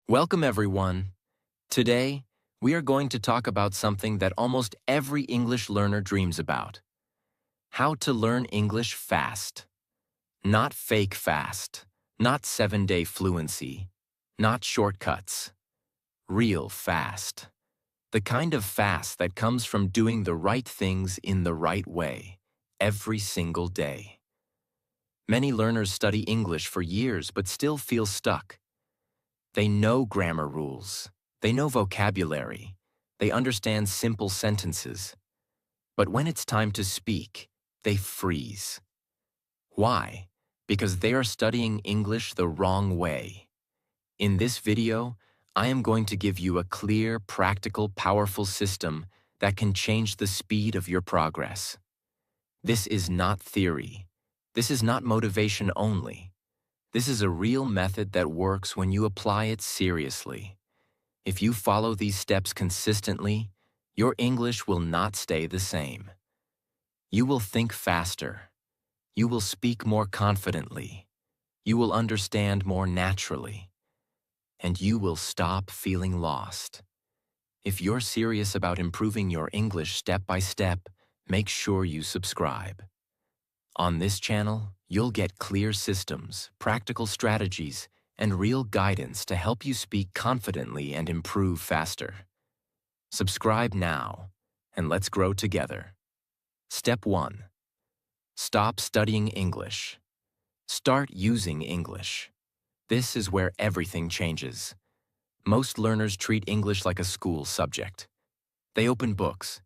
Welcome, everyone. Today, we are going to talk about something that almost every English learner dreams about: how to learn English fast. Not fake fast, not 7-day fluency, not shortcuts. Real fast. The kind of fast that comes from doing the right things in the right way, every single day. Many learners study English for years but still feel stuck. They know grammar rules. They know vocabulary. They understand simple sentences. But when it's time to speak, they freeze. Why? Because they are studying English the wrong way. In this video, I am going to give you a clear, practical, powerful system that can change the speed of your progress. This is not theory. This is not motivation only. This is a real method that works when you apply it seriously. If you follow these steps consistently, your English will not stay the same. You will think faster. You will speak more confidently. You will understand more naturally. And you will stop feeling lost. If you're serious about improving your English step by step, make sure you subscribe. On this channel, you'll get clear systems, practical strategies, and real guidance to help you speak confidently and improve faster. Subscribe now, and let's grow together. Step 1. Stop studying English. Start using English. This is where everything changes. Most learners treat English like a school subject. They open books.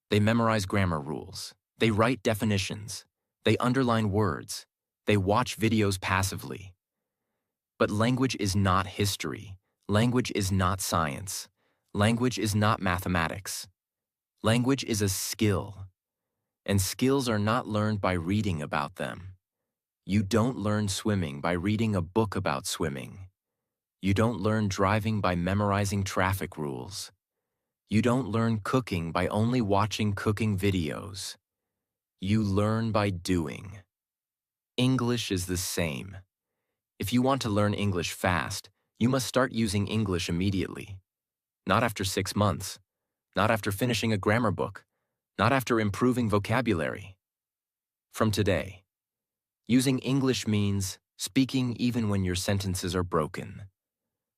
They memorize grammar rules. They write definitions. They underline words. They watch videos passively. But language is not history. Language is not science. Language is not mathematics. Language is a skill. And skills are not learned by reading about them. You don't learn swimming by reading a book about swimming. You don't learn driving by memorizing traffic rules. You don't learn cooking by only watching cooking videos. You learn by doing. English is the same. If you want to learn English fast, you must start using English immediately. Not after 6 months. Not after finishing a grammar book. Not after improving vocabulary. From today. Using English means speaking even when your sentences are broken.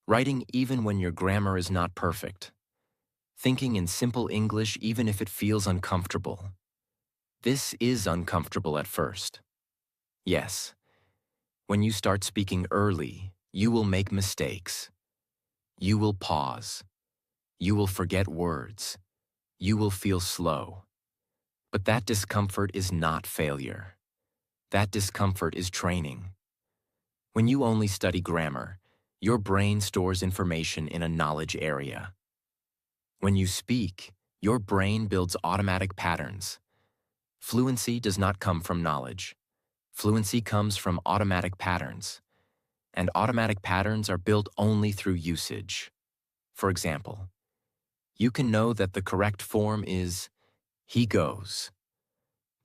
Writing even when your grammar is not perfect. Thinking in simple English even if it feels uncomfortable. This is uncomfortable at first. Yes. When you start speaking early, you will make mistakes. You will pause. You will forget words. You will feel slow. But that discomfort is not failure. That discomfort is training. When you only study grammar, your brain stores information in a knowledge area. When you speak, your brain builds automatic patterns. Fluency does not come from knowledge. Fluency comes from automatic patterns. And automatic patterns are built only through usage. For example, you can know that the correct form is he goes.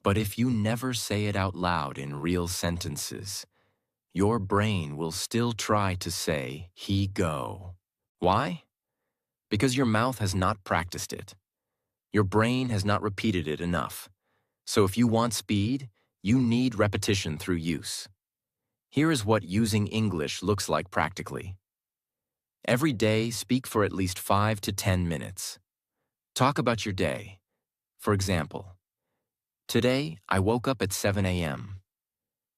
But if you never say it out loud in real sentences, your brain will still try to say he go. Why? Because your mouth has not practiced it. Your brain has not repeated it enough. So if you want speed, you need repetition through use. Here is what using English looks like practically. Every day, speak for at least 5 to 10 minutes. Talk about your day. For example, today I woke up at 7 a.m.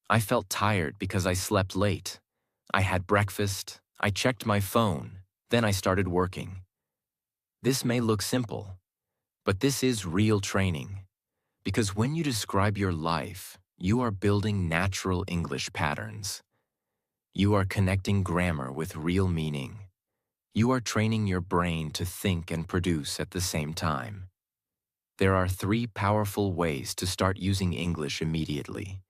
I felt tired because I slept late. I had breakfast, I checked my phone, then I started working. This may look simple, but this is real training. Because when you describe your life, you are building natural English patterns. You are connecting grammar with real meaning. You are training your brain to think and produce at the same time. There are 3 powerful ways to start using English immediately.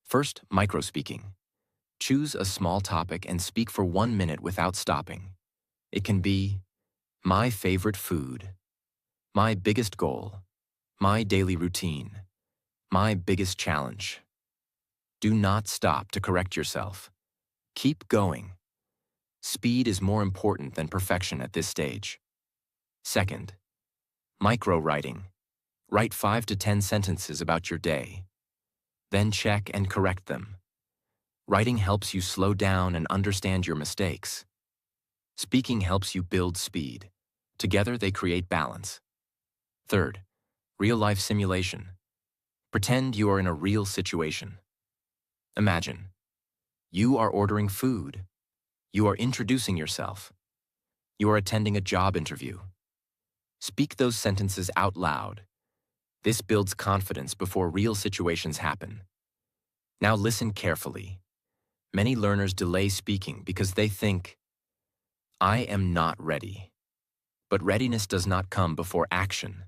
First, microspeaking. Choose a small topic and speak for 1 minute without stopping. It can be my favorite food, my biggest goal, my daily routine, my biggest challenge. Do not stop to correct yourself. Keep going. Speed is more important than perfection at this stage. Second, micro-writing. Write 5 to 10 sentences about your day. Then check and correct them. Writing helps you slow down and understand your mistakes. Speaking helps you build speed. Together they create balance. Third, real-life simulation. Pretend you are in a real situation. Imagine, you are ordering food. You are introducing yourself. You are attending a job interview. Speak those sentences out loud. This builds confidence before real situations happen. Now listen carefully. Many learners delay speaking because they think, I am not ready. But readiness does not come before action.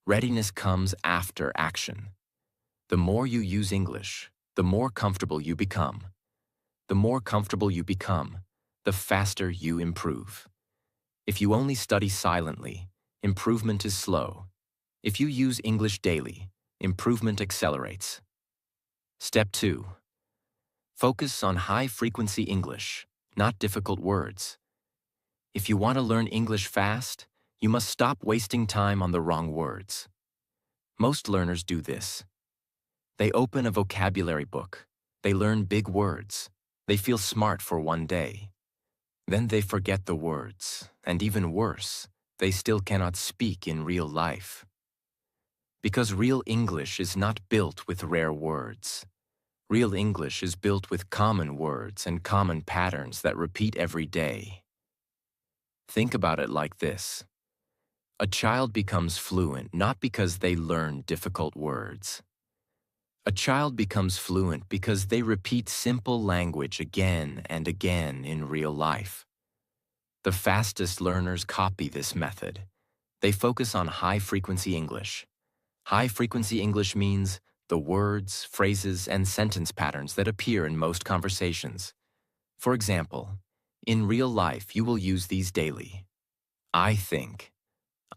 Readiness comes after action. The more you use English, the more comfortable you become. The more comfortable you become, the faster you improve. If you only study silently, improvement is slow. If you use English daily, improvement accelerates. Step 2. Focus on high-frequency English, not difficult words. If you want to learn English fast, you must stop wasting time on the wrong words. Most learners do this. They open a vocabulary book. They learn big words. They feel smart for one day. Then they forget the words, and even worse, they still cannot speak in real life. Because real English is not built with rare words. Real English is built with common words and common patterns that repeat every day. Think about it like this. A child becomes fluent not because they learn difficult words. A child becomes fluent because they repeat simple language again and again in real life. The fastest learners copy this method. They focus on high-frequency English. High-frequency English means the words, phrases, and sentence patterns that appear in most conversations. For example, in real life, you will use these daily. I think.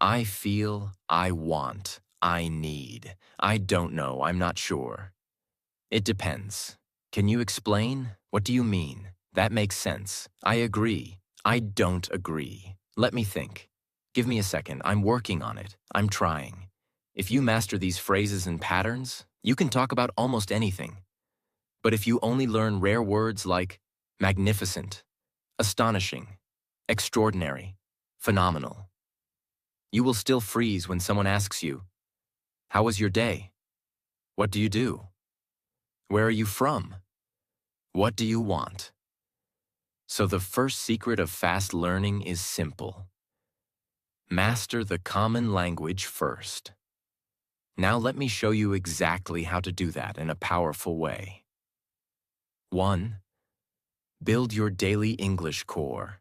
I feel. I want. I need. I don't know. I'm not sure. It depends. Can you explain? What do you mean? That makes sense. I agree. I don't agree. Let me think. Give me a second. I'm working on it. I'm trying. If you master these phrases and patterns, you can talk about almost anything. But if you only learn rare words like magnificent, astonishing, extraordinary, phenomenal, you will still freeze when someone asks you, how was your day? What do you do? Where are you from? What do you want? So the first secret of fast learning is simple. Master the common language first. Now let me show you exactly how to do that in a powerful way. 1. Build your daily English core.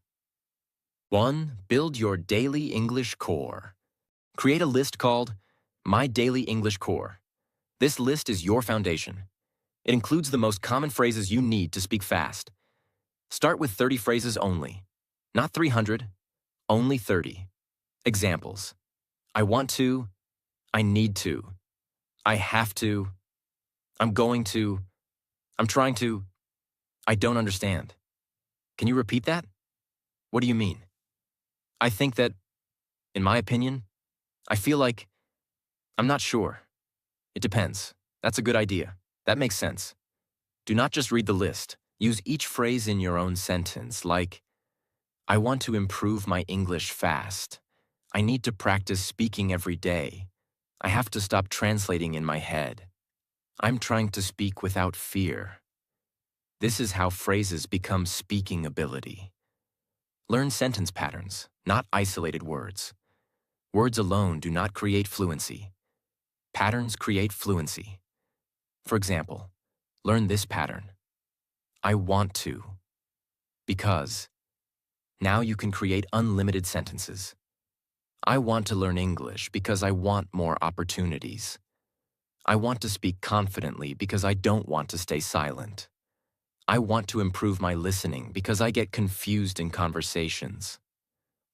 1. Build your daily English core. Create a list called My Daily English Core. This list is your foundation. It includes the most common phrases you need to speak fast. Start with 30 phrases only. Not 300, only 30. Examples. I want to. I need to. I have to. I'm going to. I'm trying to. I don't understand. Can you repeat that? What do you mean? I think that, in my opinion, I feel like, I'm not sure. It depends. That's a good idea. That makes sense. Do not just read the list. Use each phrase in your own sentence, like, I want to improve my English fast. I need to practice speaking every day. I have to stop translating in my head. I'm trying to speak without fear. This is how phrases become speaking ability. Learn sentence patterns, not isolated words. Words alone do not create fluency. Patterns create fluency. For example, learn this pattern. I want to. Because. Now you can create unlimited sentences. I want to learn English because I want more opportunities. I want to speak confidently because I don't want to stay silent. I want to improve my listening because I get confused in conversations.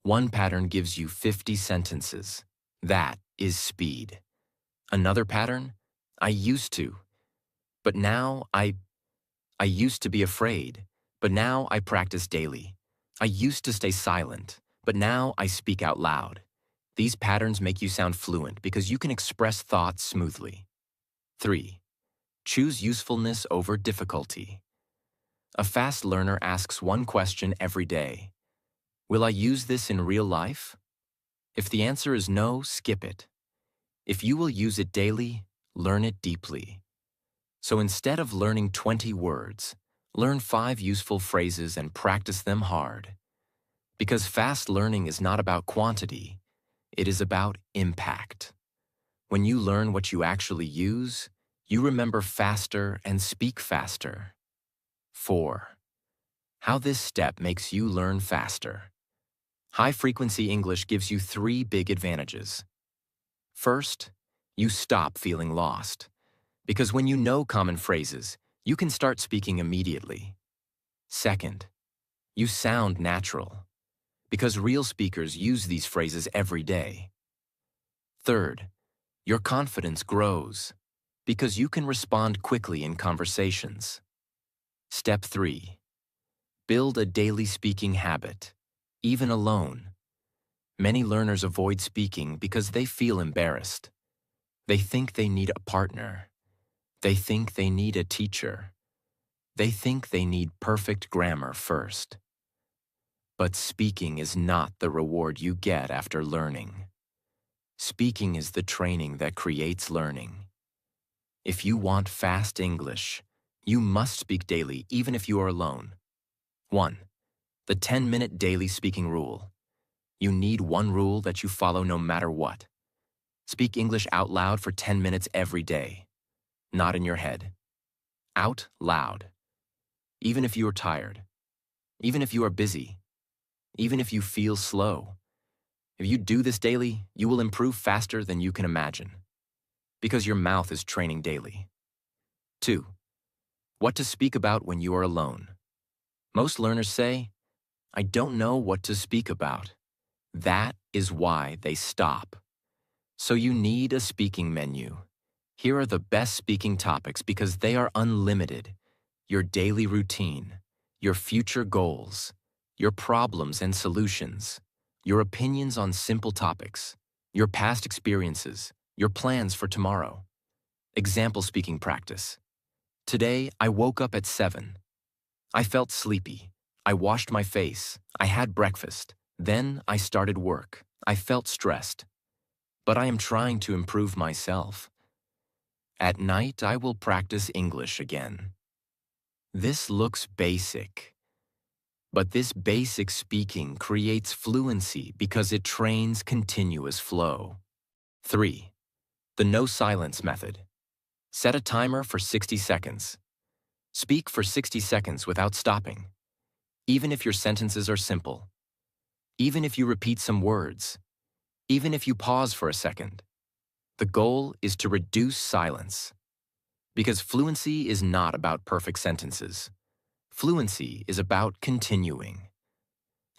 One pattern gives you 50 sentences. That is speed. Another pattern? I used to. But now I used to be afraid, but now I practice daily. I used to stay silent, but now I speak out loud. These patterns make you sound fluent because you can express thoughts smoothly. 3. Choose usefulness over difficulty. A fast learner asks one question every day. Will I use this in real life? If the answer is no, skip it. If you will use it daily, learn it deeply. So instead of learning 20 words, learn 5 useful phrases and practice them hard. Because fast learning is not about quantity, it is about impact. When you learn what you actually use, you remember faster and speak faster. 4. How this step makes you learn faster. High-frequency English gives you 3 big advantages. First, you stop feeling lost. Because when you know common phrases, you can start speaking immediately. Second, you sound natural. Because real speakers use these phrases every day. Third, your confidence grows. Because you can respond quickly in conversations. Step 3. Build a daily speaking habit, even alone. Many learners avoid speaking because they feel embarrassed. They think they need a partner. They think they need a teacher. They think they need perfect grammar first. But speaking is not the reward you get after learning. Speaking is the training that creates learning. If you want fast English, you must speak daily even if you are alone. 1. The 10-minute daily speaking rule. You need one rule that you follow no matter what. Speak English out loud for 10 minutes every day. Not in your head. Out loud. Even if you are tired. Even if you are busy. Even if you feel slow. If you do this daily, you will improve faster than you can imagine. Because your mouth is training daily. 2. What to speak about when you are alone. Most learners say, I don't know what to speak about. That is why they stop. So you need a speaking menu. Here are the best speaking topics because they are unlimited. Your daily routine, your future goals, your problems and solutions, your opinions on simple topics, your past experiences, your plans for tomorrow. Example speaking practice. Today, I woke up at 7. I felt sleepy. I washed my face. I had breakfast. Then I started work. I felt stressed. But I am trying to improve myself. At night, I will practice English again. This looks basic. But this basic speaking creates fluency because it trains continuous flow. 3. The no silence method. Set a timer for 60 seconds. Speak for 60 seconds without stopping. Even if your sentences are simple. Even if you repeat some words. Even if you pause for a second. The goal is to reduce silence. Because fluency is not about perfect sentences. Fluency is about continuing.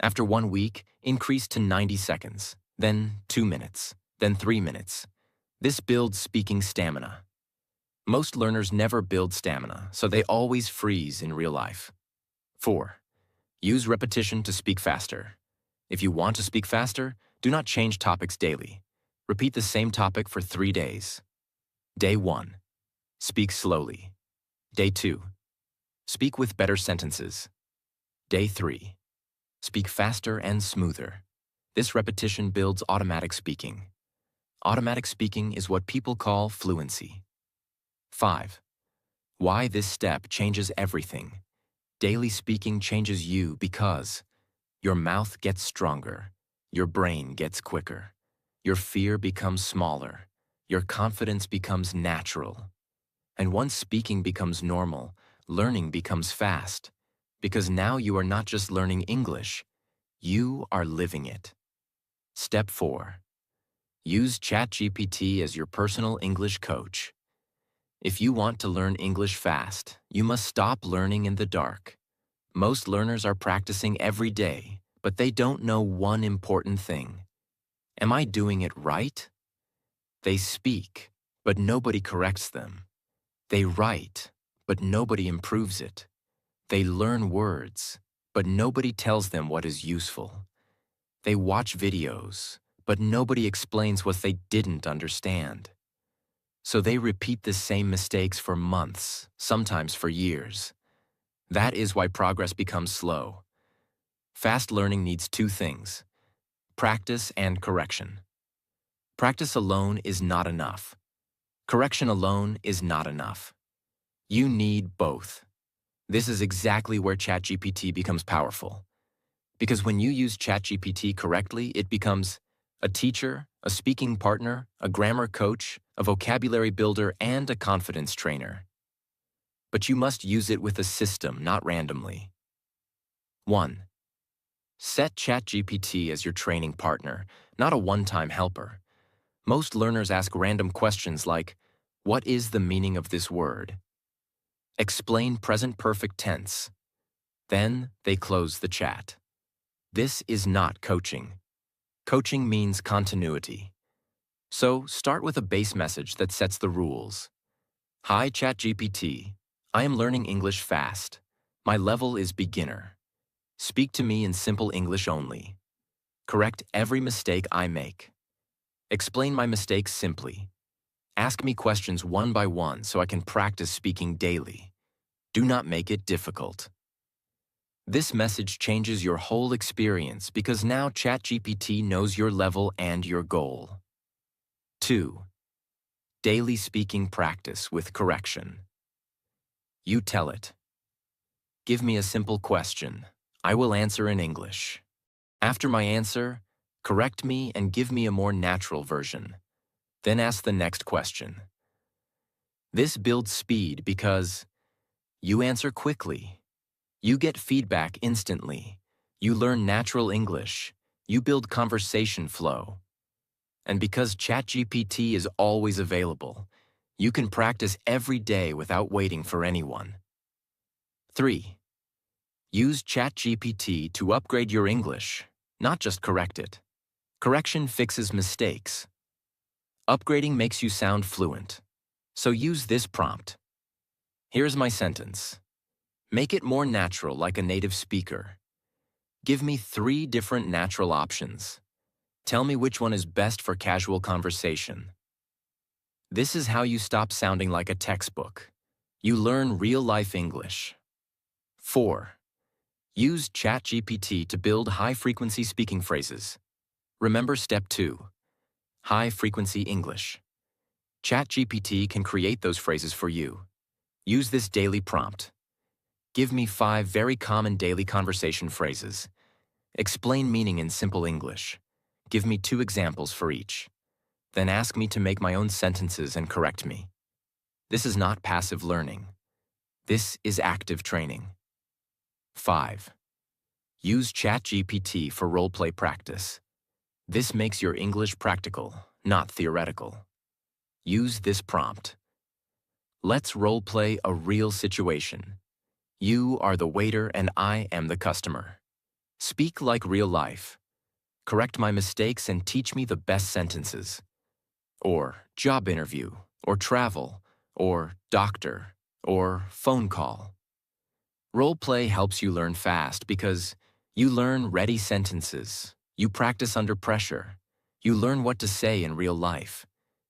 After 1 week, increase to 90 seconds, then 2 minutes, then 3 minutes. This builds speaking stamina. Most learners never build stamina, so they always freeze in real life. 4. Use repetition to speak faster. If you want to speak faster, do not change topics daily. Repeat the same topic for 3 days. Day 1. Speak slowly. Day 2. Speak with better sentences. Day 3. Speak faster and smoother. This repetition builds automatic speaking. Automatic speaking is what people call fluency. 5. Why this step changes everything. Daily speaking changes you because your mouth gets stronger, your brain gets quicker, your fear becomes smaller, your confidence becomes natural. And once speaking becomes normal, learning becomes fast, because now you are not just learning English, you are living it. Step 4. Use ChatGPT as your personal English coach. If you want to learn English fast, you must stop learning in the dark. Most learners are practicing every day, but they don't know one important thing. Am I doing it right? They speak, but nobody corrects them. They write, but nobody improves it. They learn words, but nobody tells them what is useful. They watch videos, but nobody explains what they didn't understand. So they repeat the same mistakes for months, sometimes for years. That is why progress becomes slow. Fast learning needs two things: practice and correction. Practice alone is not enough. Correction alone is not enough. You need both. This is exactly where ChatGPT becomes powerful. Because when you use ChatGPT correctly, it becomes a teacher, a speaking partner, a grammar coach, a vocabulary builder, and a confidence trainer. But you must use it with a system, not randomly. 1. Set ChatGPT as your training partner, not a one-time helper. Most learners ask random questions like, "What is the meaning of this word?" Explain present perfect tense. Then they close the chat. This is not coaching. Coaching means continuity. So start with a base message that sets the rules. Hi ChatGPT, I am learning English fast. My level is beginner. Speak to me in simple English only. Correct every mistake I make. Explain my mistakes simply. Ask me questions one by one so I can practice speaking daily. Do not make it difficult. This message changes your whole experience because now ChatGPT knows your level and your goal. 2. Daily speaking practice with correction. You tell it. Give me a simple question. I will answer in English. After my answer, correct me and give me a more natural version. Then ask the next question. This builds speed because you answer quickly. You get feedback instantly. You learn natural English. You build conversation flow. And because ChatGPT is always available, you can practice every day without waiting for anyone. 3. Use ChatGPT to upgrade your English, not just correct it. Correction fixes mistakes. Upgrading makes you sound fluent. So use this prompt. Here's my sentence. Make it more natural like a native speaker. Give me 3 different natural options. Tell me which one is best for casual conversation. This is how you stop sounding like a textbook. You learn real-life English. 4. Use ChatGPT to build high-frequency speaking phrases. Remember step 2, high-frequency English. ChatGPT can create those phrases for you. Use this daily prompt. Give me 5 very common daily conversation phrases. Explain meaning in simple English. Give me 2 examples for each. Then ask me to make my own sentences and correct me. This is not passive learning. This is active training. 5. Use ChatGPT for role-play practice. This makes your English practical, not theoretical. Use this prompt. Let's role-play a real situation. You are the waiter and I am the customer. Speak like real life. Correct my mistakes and teach me the best sentences. Or job interview, or travel, or doctor, or phone call. Role-play helps you learn fast because you learn ready sentences. You practice under pressure. You learn what to say in real life.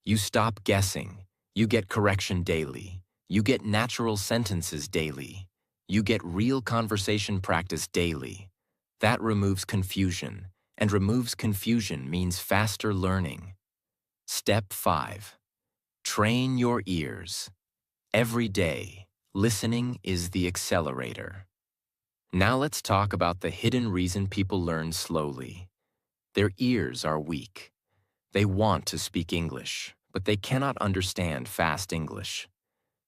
You stop guessing. You get correction daily. You get natural sentences daily. You get real conversation practice daily. That removes confusion, and removes confusion means faster learning. Step 5. Train your ears. Every day, listening is the accelerator. Now let's talk about the hidden reason people learn slowly. Their ears are weak. They want to speak English, but they cannot understand fast English.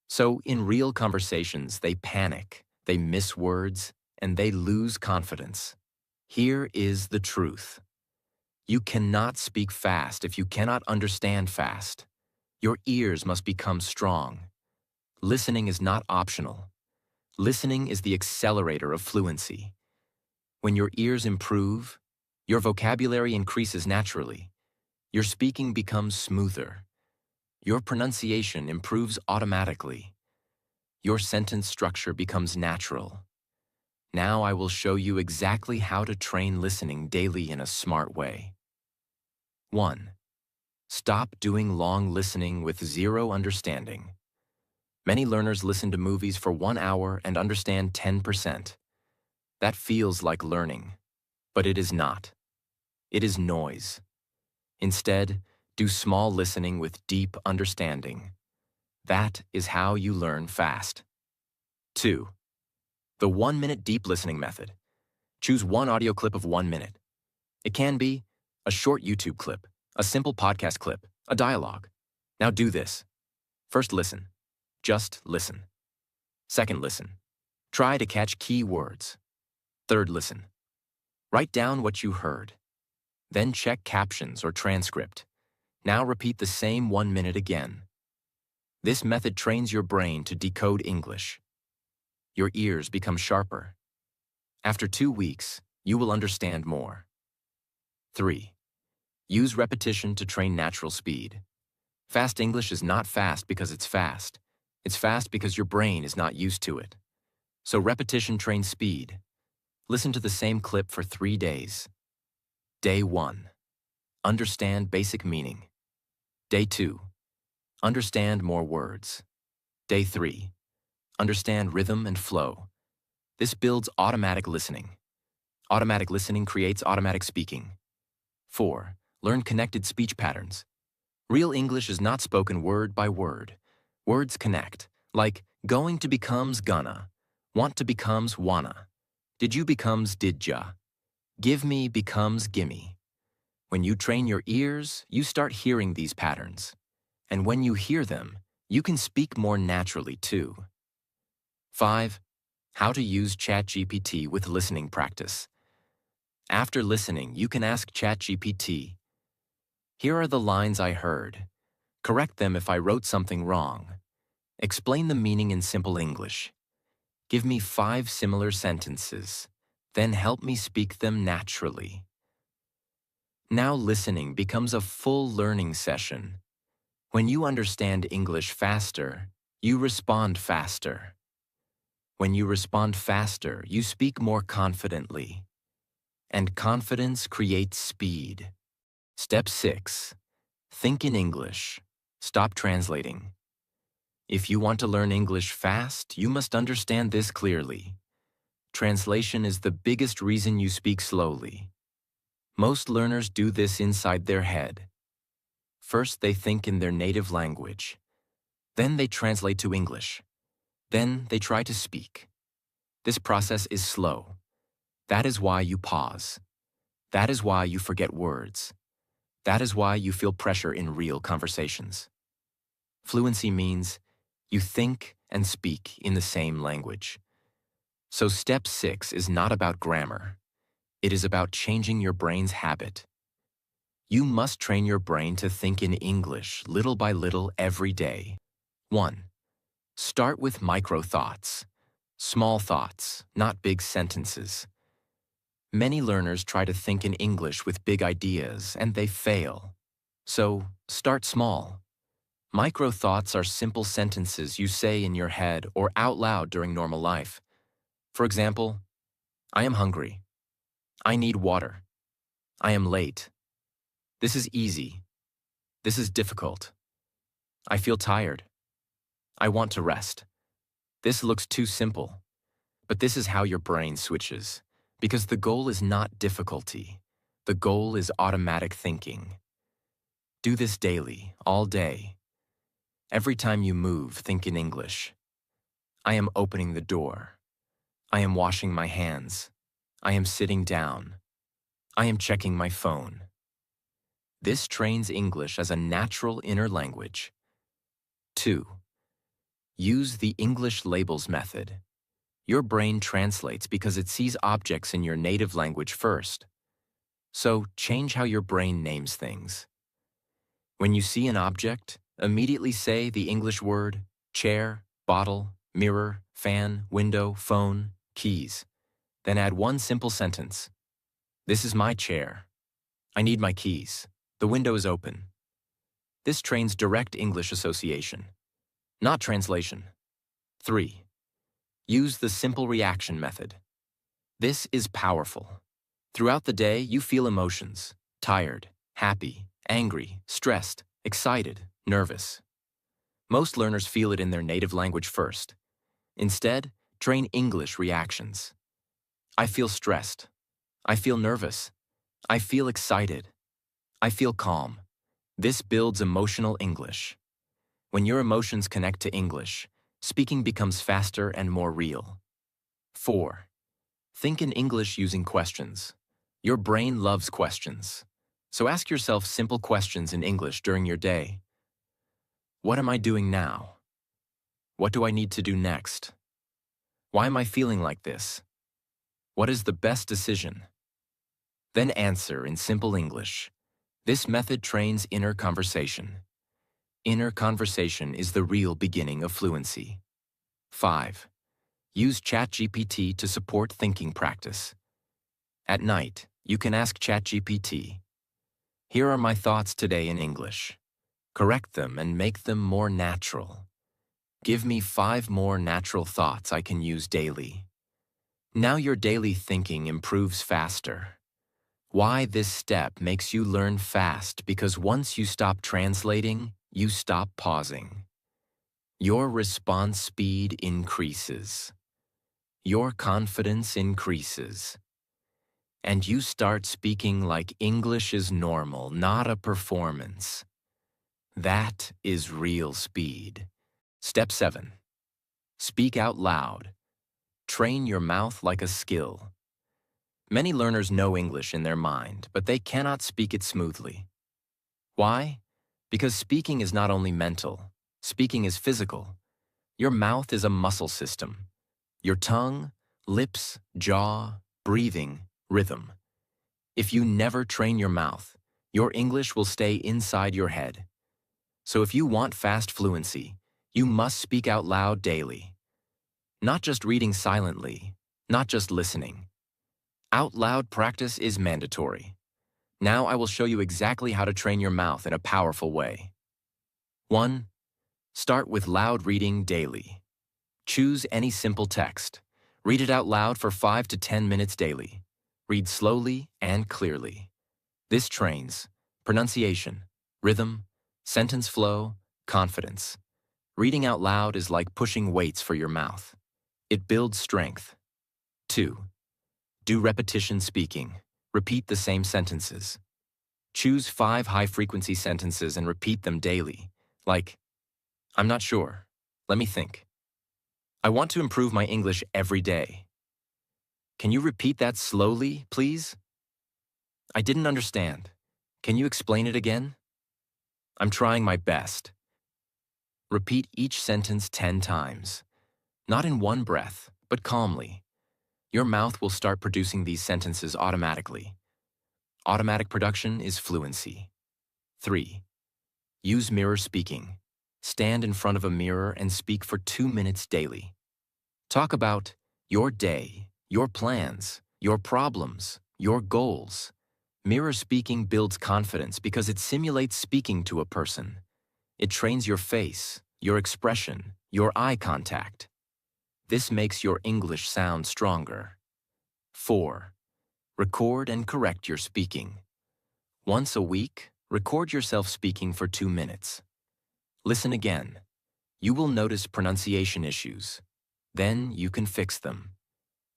So in real conversations, they panic, they miss words, and they lose confidence. Here is the truth. You cannot speak fast if you cannot understand fast. Your ears must become strong. Listening is not optional. Listening is the accelerator of fluency. When your ears improve, your vocabulary increases naturally. Your speaking becomes smoother. Your pronunciation improves automatically. Your sentence structure becomes natural. Now I will show you exactly how to train listening daily in a smart way. 1. Stop doing long listening with zero understanding. Many learners listen to movies for 1 hour and understand 10%. That feels like learning, but it is not. It is noise. Instead, do small listening with deep understanding. That is how you learn fast. 2. The 1-minute deep listening method. Choose one audio clip of 1 minute. It can be a short YouTube clip, a simple podcast clip, a dialogue. Now do this. First, listen. Just listen. Second, listen. Try to catch key words. Third, listen. Write down what you heard. Then check captions or transcript. Now repeat the same 1 minute again. This method trains your brain to decode English. Your ears become sharper. After 2 weeks, you will understand more. 3. Use repetition to train natural speed. Fast English is not fast because it's fast. It's fast because your brain is not used to it. So repetition trains speed. Listen to the same clip for 3 days. Day 1. Understand basic meaning. Day 2. Understand more words. Day 3. Understand rhythm and flow. This builds automatic listening. Automatic listening creates automatic speaking. 4. Learn connected speech patterns. Real English is not spoken word by word. Words connect, like going to becomes gonna, want to becomes wanna, did you becomes didja, give me becomes gimme. When you train your ears, you start hearing these patterns. And when you hear them, you can speak more naturally too. 5. How to use ChatGPT with listening practice. After listening, you can ask ChatGPT, "Here are the lines I heard. Correct them if I wrote something wrong. Explain the meaning in simple English. Give me 5 similar sentences. Then help me speak them naturally." Now listening becomes a full learning session. When you understand English faster, you respond faster. When you respond faster, you speak more confidently. And confidence creates speed. Step 6. Think in English. Stop translating. If you want to learn English fast, you must understand this clearly. Translation is the biggest reason you speak slowly. Most learners do this inside their head. First, they think in their native language. Then they translate to English. Then they try to speak. This process is slow. That is why you pause. That is why you forget words. That is why you feel pressure in real conversations. Fluency means you think and speak in the same language. So step 6 is not about grammar. It is about changing your brain's habit. You must train your brain to think in English little by little every day. 1. Start with micro thoughts. Small thoughts, not big sentences. Many learners try to think in English with big ideas, and they fail. So, start small. Micro thoughts are simple sentences you say in your head or out loud during normal life. For example, I am hungry. I need water. I am late. This is easy. This is difficult. I feel tired. I want to rest. This looks too simple. But this is how your brain switches. Because the goal is not difficulty. The goal is automatic thinking. Do this daily, all day. Every time you move, think in English. I am opening the door. I am washing my hands. I am sitting down. I am checking my phone. This trains English as a natural inner language. 2. Use the English labels method. Your brain translates because it sees objects in your native language first. So change how your brain names things. When you see an object, immediately say the English word, chair, bottle, mirror, fan, window, phone, keys. Then add one simple sentence. This is my chair. I need my keys. The window is open. This trains direct English association, not translation. 3. Use the simple reaction method. This is powerful. Throughout the day, you feel emotions: tired, happy, angry, stressed, excited, nervous. Most learners feel it in their native language first. Instead, train English reactions. I feel stressed. I feel nervous. I feel excited. I feel calm. This builds emotional English. When your emotions connect to English, speaking becomes faster and more real. 4. Think in English using questions. Your brain loves questions. So ask yourself simple questions in English during your day. What am I doing now? What do I need to do next? Why am I feeling like this? What is the best decision? Then answer in simple English. This method trains inner conversation. Inner conversation is the real beginning of fluency. 5. Use ChatGPT to support thinking practice. At night, you can ask ChatGPT, "Here are my thoughts today in English." Correct them and make them more natural. Give me 5 more natural thoughts I can use daily. Now your daily thinking improves faster. Why this step makes you learn fast, because once you stop translating, you stop pausing. Your response speed increases. Your confidence increases. And you start speaking like English is normal, not a performance. That is real speed. Step 7. Speak out loud. Train your mouth like a skill. Many learners know English in their mind, but they cannot speak it smoothly. Why? Because speaking is not only mental, speaking is physical. Your mouth is a muscle system. Your tongue, lips, jaw, breathing, rhythm. If you never train your mouth, your English will stay inside your head. So if you want fast fluency, you must speak out loud daily. Not just reading silently, not just listening. Out loud practice is mandatory. Now I will show you exactly how to train your mouth in a powerful way. 1. Start with loud reading daily. Choose any simple text. Read it out loud for 5 to 10 minutes daily. Read slowly and clearly. This trains pronunciation, rhythm, sentence flow, confidence. Reading out loud is like pushing weights for your mouth. It builds strength. 2. Do repetition speaking. Repeat the same sentences. Choose 5 high-frequency sentences and repeat them daily, like, "I'm not sure. Let me think. I want to improve my English every day. Can you repeat that slowly, please? I didn't understand. Can you explain it again? I'm trying my best." Repeat each sentence 10 times. Not in one breath, but calmly. Your mouth will start producing these sentences automatically. Automatic production is fluency. 3. Use mirror speaking. Stand in front of a mirror and speak for 2 minutes daily. Talk about your day, your plans, your problems, your goals. Mirror speaking builds confidence because it simulates speaking to a person. It trains your face, your expression, your eye contact. This makes your English sound stronger. 4. Record and correct your speaking. Once a week, record yourself speaking for 2 minutes. Listen again. You will notice pronunciation issues. Then you can fix them.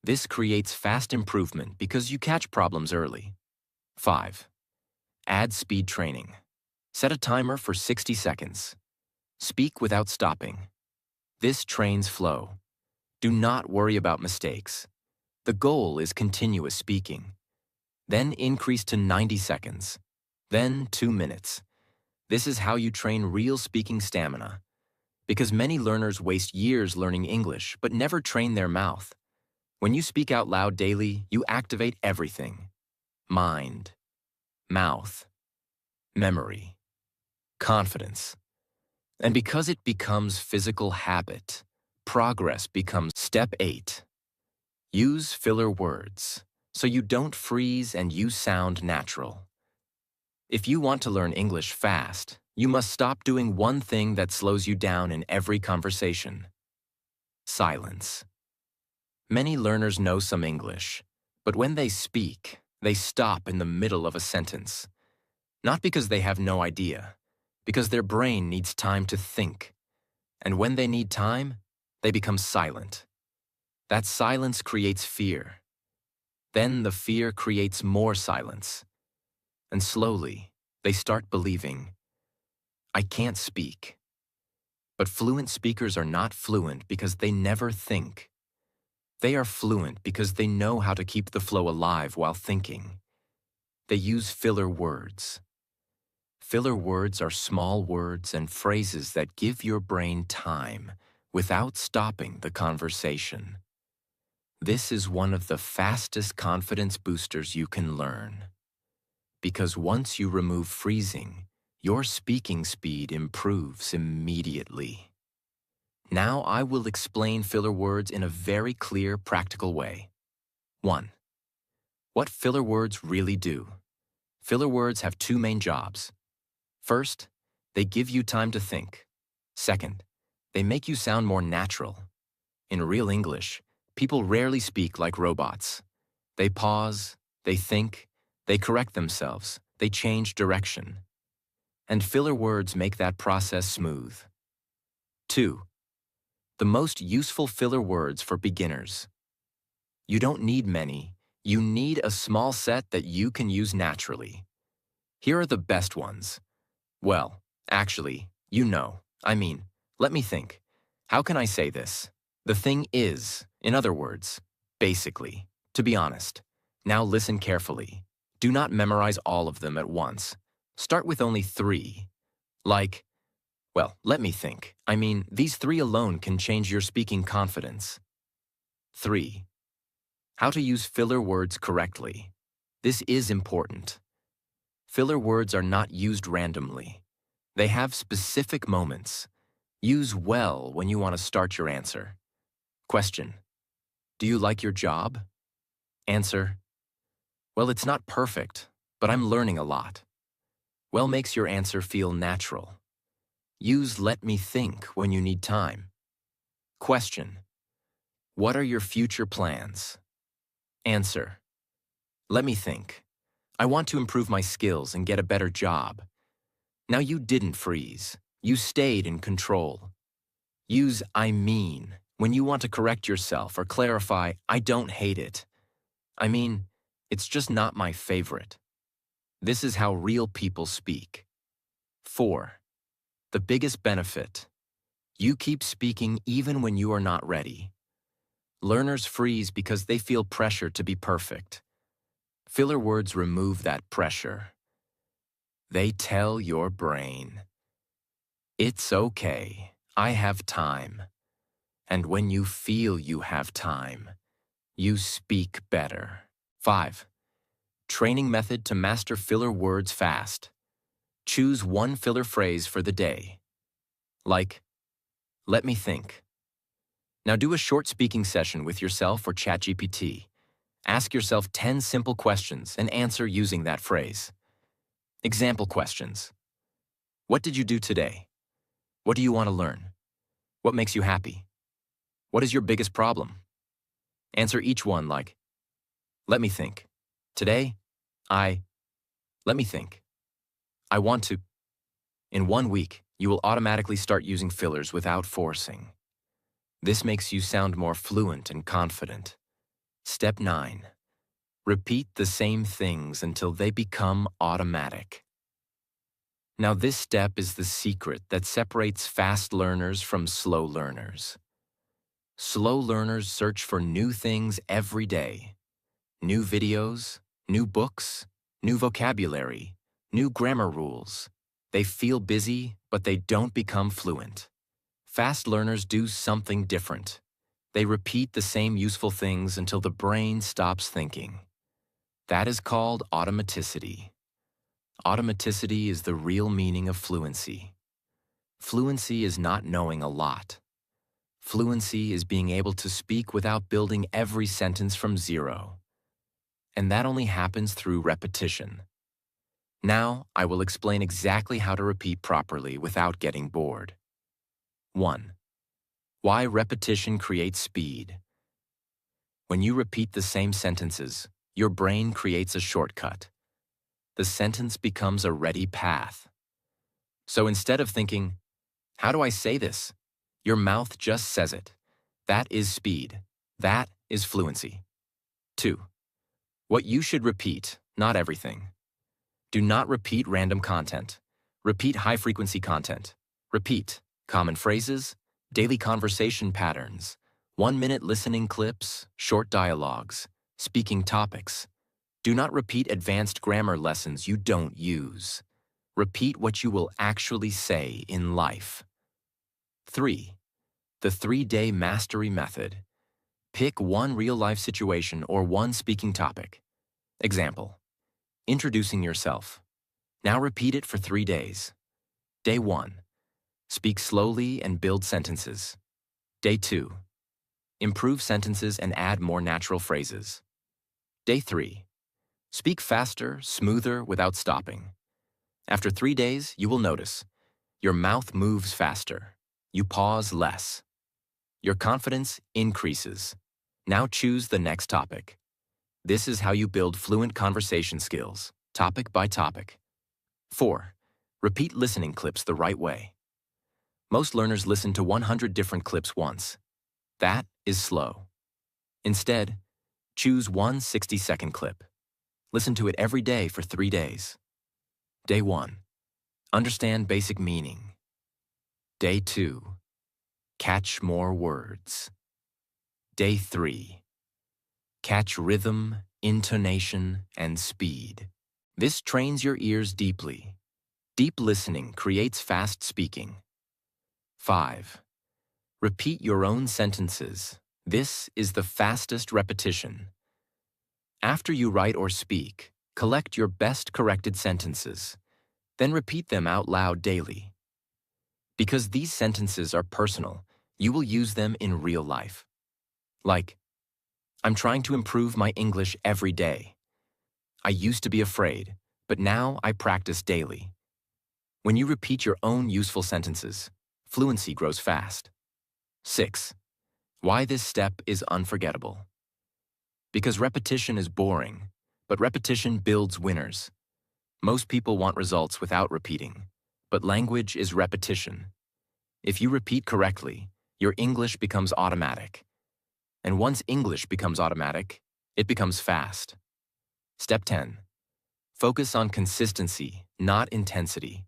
This creates fast improvement because you catch problems early. 5. Add speed training. Set a timer for 60 seconds. Speak without stopping. This trains flow. Do not worry about mistakes. The goal is continuous speaking. Then increase to 90 seconds. Then 2 minutes. This is how you train real speaking stamina. Because many learners waste years learning English but never train their mouth. When you speak out loud daily, you activate everything: mind, mouth, memory, confidence. And because it becomes physical habit, progress becomes step 8. Use filler words so you don't freeze and you sound natural. If you want to learn English fast, you must stop doing one thing that slows you down in every conversation: silence. Many learners know some English, But when they speak, they stop in the middle of a sentence. Not because they have no idea, because their brain needs time to think. And when they need time, they become silent. That silence creates fear. Then the fear creates more silence. And slowly, they start believing, I can't speak. But fluent speakers are not fluent because they never think. They are fluent because they know how to keep the flow alive while thinking. They use filler words. Filler words are small words and phrases that give your brain time without stopping the conversation. This is one of the fastest confidence boosters you can learn. Because once you remove freezing, your speaking speed improves immediately. Now I will explain filler words in a very clear, practical way. 1. What filler words really do. Filler words have two main jobs. First, they give you time to think. Second, they make you sound more natural. In real English, people rarely speak like robots. They pause, they think, they correct themselves, they change direction. And filler words make that process smooth. 2. The most useful filler words for beginners. You don't need many, you need a small set that you can use naturally. Here are the best ones. Well, actually, let me think. How can I say this? The thing is, in other words, basically, to be honest. Now listen carefully. Do not memorize all of them at once. Start with only 3. Like, let me think. These 3 alone can change your speaking confidence. 3. How to use filler words correctly. This is important. Filler words are not used randomly. They have specific moments. Use well when you want to start your answer. Question: do you like your job? Answer: well, it's not perfect, but I'm learning a lot. Well makes your answer feel natural. Use let me think when you need time. Question: what are your future plans? Answer: let me think. I want to improve my skills and get a better job. Now you didn't freeze. You stayed in control. Use I mean when you want to correct yourself or clarify I don't hate it. It's just not my favorite. This is how real people speak. 4. The biggest benefit. You keep speaking even when you are not ready. Learners freeze because they feel pressure to be perfect. Filler words remove that pressure. They tell your brain, it's okay, I have time. And when you feel you have time, you speak better. 5. Training method to master filler words fast. Choose one filler phrase for the day. Like, let me think. Now do a short speaking session with yourself or ChatGPT. Ask yourself 10 simple questions and answer using that phrase. Example questions. What did you do today? What do you want to learn? What makes you happy? What is your biggest problem? Answer each one like, let me think. Today, let me think. I want to. In 1 week, you will automatically start using fillers without forcing. This makes you sound more fluent and confident. Step 9. Repeat the same things until they become automatic. Now this step is the secret that separates fast learners from slow learners. Slow learners search for new things every day. New videos, new books, new vocabulary, new grammar rules. They feel busy, but they don't become fluent. Fast learners do something different. They repeat the same useful things until the brain stops thinking. That is called automaticity. Automaticity is the real meaning of fluency. Fluency is not knowing a lot. Fluency is being able to speak without building every sentence from zero. And that only happens through repetition. Now, I will explain exactly how to repeat properly without getting bored. 1. Why repetition creates speed. When you repeat the same sentences, your brain creates a shortcut. The sentence becomes a ready path. So instead of thinking, how do I say this? Your mouth just says it. That is speed. That is fluency. 2. What you should repeat, not everything. Do not repeat random content. Repeat high-frequency content. Repeat common phrases, daily conversation patterns, 1-minute listening clips, short dialogues, speaking topics. Do not repeat advanced grammar lessons you don't use. Repeat what you will actually say in life. 3. The 3-day mastery method. Pick one real-life situation or one speaking topic. Example: introducing yourself. Now repeat it for 3 days. Day 1. Speak slowly and build sentences. Day 2. Improve sentences and add more natural phrases. Day 3. Speak faster, smoother, without stopping. After 3 days, you will notice your mouth moves faster. You pause less. Your confidence increases. Now choose the next topic. This is how you build fluent conversation skills, topic by topic. 4. Repeat listening clips the right way. Most learners listen to 100 different clips once. That is slow. Instead, choose one 60-second clip. Listen to it every day for 3 days. Day 1. Understand basic meaning. Day 2. Catch more words. Day 3. Catch rhythm, intonation, and speed. This trains your ears deeply. Deep listening creates fast speaking. 5. Repeat your own sentences. This is the fastest repetition. After you write or speak, collect your best corrected sentences. Then repeat them out loud daily. Because these sentences are personal, you will use them in real life. Like, I'm trying to improve my English every day. I used to be afraid, but now I practice daily. When you repeat your own useful sentences, fluency grows fast. 6. Why this step is unforgettable. Because repetition is boring, but repetition builds winners. Most people want results without repeating, but language is repetition. If you repeat correctly, your English becomes automatic. And once English becomes automatic, it becomes fast. Step 10. Focus on consistency, not intensity.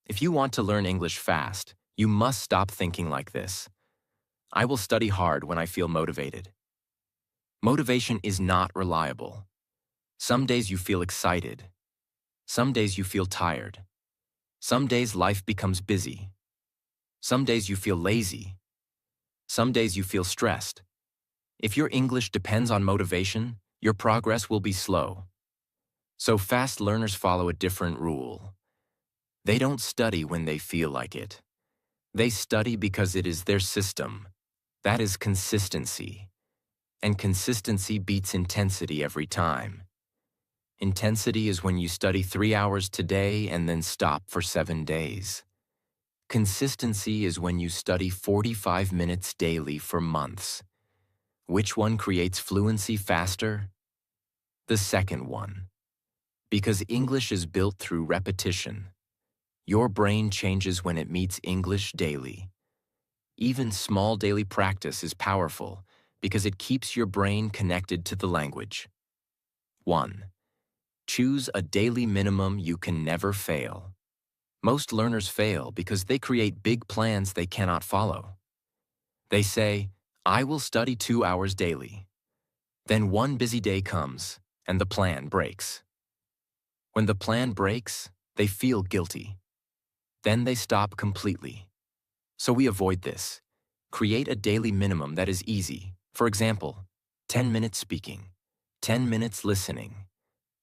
If you want to learn English fast, you must stop thinking like this. I will study hard when I feel motivated. Motivation is not reliable. Some days you feel excited. Some days you feel tired. Some days life becomes busy. Some days you feel lazy. Some days you feel stressed. If your English depends on motivation, your progress will be slow. So fast learners follow a different rule. They don't study when they feel like it. They study because it is their system. That is consistency. And consistency beats intensity every time. Intensity is when you study 3 hours today and then stop for 7 days. Consistency is when you study 45 minutes daily for months. Which one creates fluency faster? The second one. Because English is built through repetition. Your brain changes when it meets English daily. Even small daily practice is powerful because it keeps your brain connected to the language. 1. Choose a daily minimum you can never fail. Most learners fail because they create big plans they cannot follow. They say, I will study 2 hours daily. Then one busy day comes, and the plan breaks. When the plan breaks, they feel guilty. Then they stop completely. So we avoid this. Create a daily minimum that is easy. For example, 10 minutes speaking, 10 minutes listening,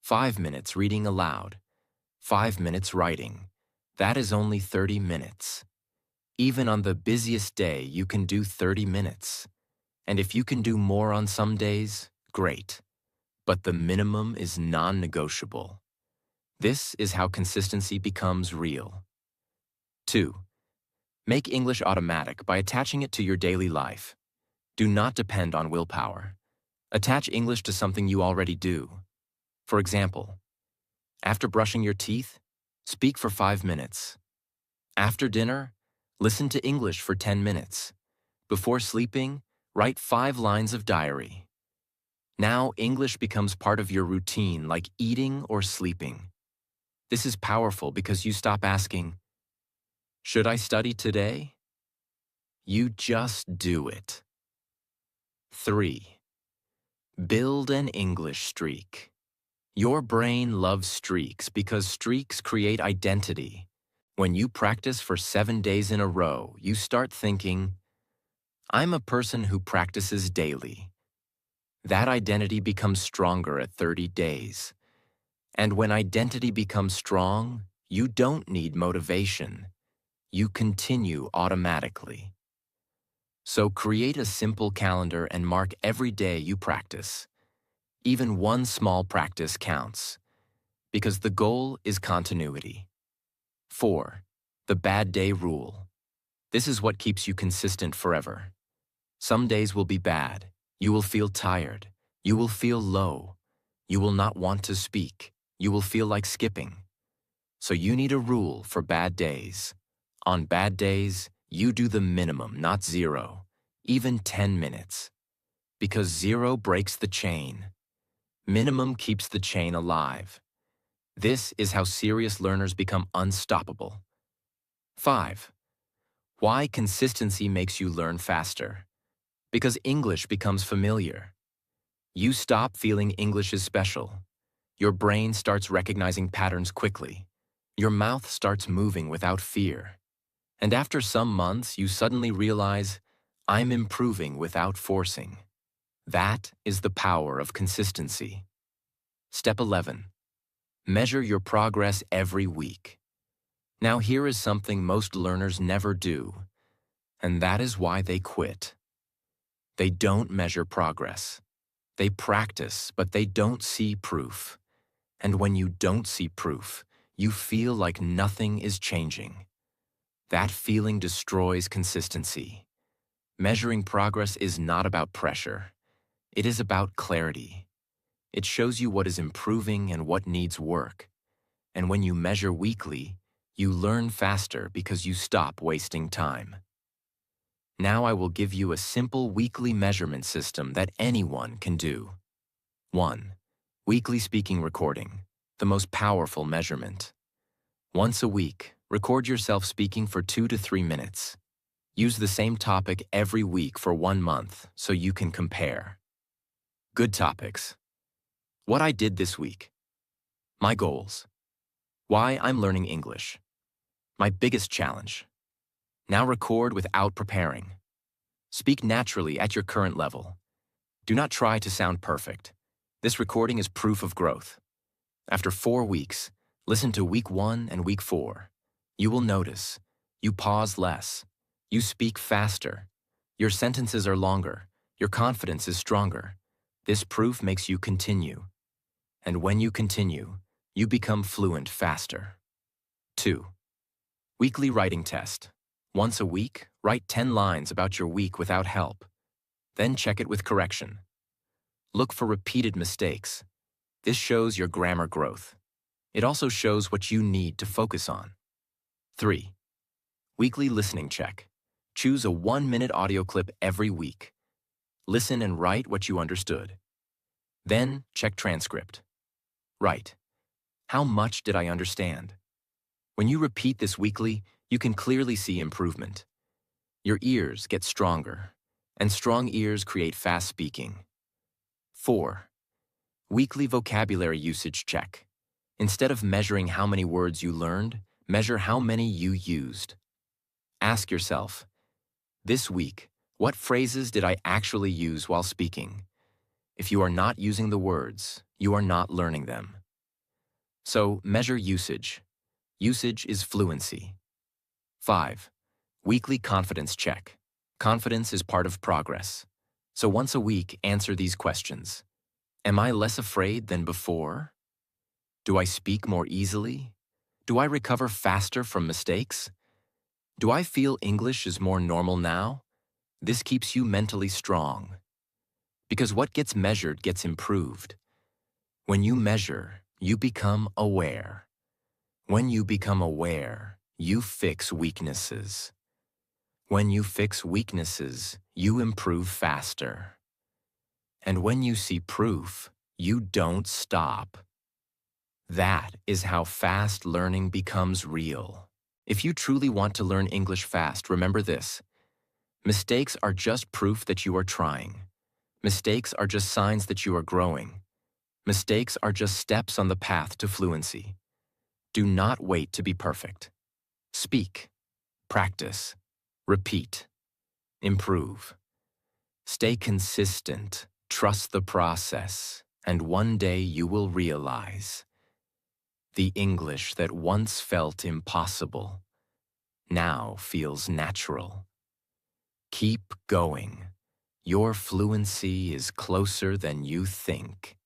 5 minutes reading aloud, 5 minutes writing. That is only 30 minutes. Even on the busiest day, you can do 30 minutes. And if you can do more on some days, great. But the minimum is non-negotiable. This is how consistency becomes real. 2. Make English automatic by attaching it to your daily life. Do not depend on willpower. Attach English to something you already do. For example, after brushing your teeth, speak for 5 minutes. After dinner, listen to English for 10 minutes. Before sleeping, write 5 lines of diary. Now English becomes part of your routine like eating or sleeping. This is powerful because you stop asking, "Should I study today?" You just do it. 3. Build an English streak. Your brain loves streaks because streaks create identity. When you practice for 7 days in a row, you start thinking, "I'm a person who practices daily." That identity becomes stronger at 30 days. And when identity becomes strong, you don't need motivation. You continue automatically. So create a simple calendar and mark every day you practice. Even one small practice counts, because the goal is continuity. 4. The bad day rule. This is what keeps you consistent forever. Some days will be bad. You will feel tired. You will feel low. You will not want to speak. You will feel like skipping. So you need a rule for bad days. On bad days, you do the minimum, not 0, even 10 minutes. Because 0 breaks the chain. Minimum keeps the chain alive. This is how serious learners become unstoppable. 5. Why consistency makes you learn faster. Because English becomes familiar. You stop feeling English is special. Your brain starts recognizing patterns quickly. Your mouth starts moving without fear. And after some months, you suddenly realize, "I'm improving without forcing." That is the power of consistency. Step 11. Measure your progress every week. Now here is something most learners never do, and that is why they quit. They don't measure progress. They practice, but they don't see proof. And when you don't see proof, you feel like nothing is changing. That feeling destroys consistency. Measuring progress is not about pressure. It is about clarity. It shows you what is improving and what needs work. And when you measure weekly, you learn faster because you stop wasting time. Now I will give you a simple weekly measurement system that anyone can do. 1. Weekly speaking recording, the most powerful measurement. Once a week, record yourself speaking for 2 to 3 minutes. Use the same topic every week for 1 month so you can compare. Good topics. What I did this week. My goals. Why I'm learning English. My biggest challenge. Now record without preparing. Speak naturally at your current level. Do not try to sound perfect. This recording is proof of growth. After 4 weeks, listen to week 1 and week 4. You will notice. You pause less. You speak faster. Your sentences are longer. Your confidence is stronger. This proof makes you continue. And when you continue, you become fluent faster. 2. Weekly writing test. Once a week, write 10 lines about your week without help. Then check it with correction. Look for repeated mistakes. This shows your grammar growth. It also shows what you need to focus on. 3. Weekly listening check. Choose a 1-minute audio clip every week. Listen and write what you understood. Then check transcript. Write. How much did I understand? When you repeat this weekly, you can clearly see improvement. Your ears get stronger, and strong ears create fast speaking. 4. Weekly vocabulary usage check. Instead of measuring how many words you learned, measure how many you used. Ask yourself, this week, what phrases did I actually use while speaking? If you are not using the words, you are not learning them. So measure usage. Usage is fluency. 5. Weekly confidence check. Confidence is part of progress. So once a week, answer these questions. Am I less afraid than before? Do I speak more easily? Do I recover faster from mistakes? Do I feel English is more normal now? This keeps you mentally strong. Because what gets measured gets improved. When you measure, you become aware. When you become aware, you fix weaknesses. When you fix weaknesses, you improve faster. And when you see proof, you don't stop. That is how fast learning becomes real. If you truly want to learn English fast, remember this. Mistakes are just proof that you are trying. Mistakes are just signs that you are growing. Mistakes are just steps on the path to fluency. Do not wait to be perfect. Speak, practice, repeat, improve. Stay consistent, trust the process, and one day you will realize the English that once felt impossible now feels natural. Keep going. Your fluency is closer than you think.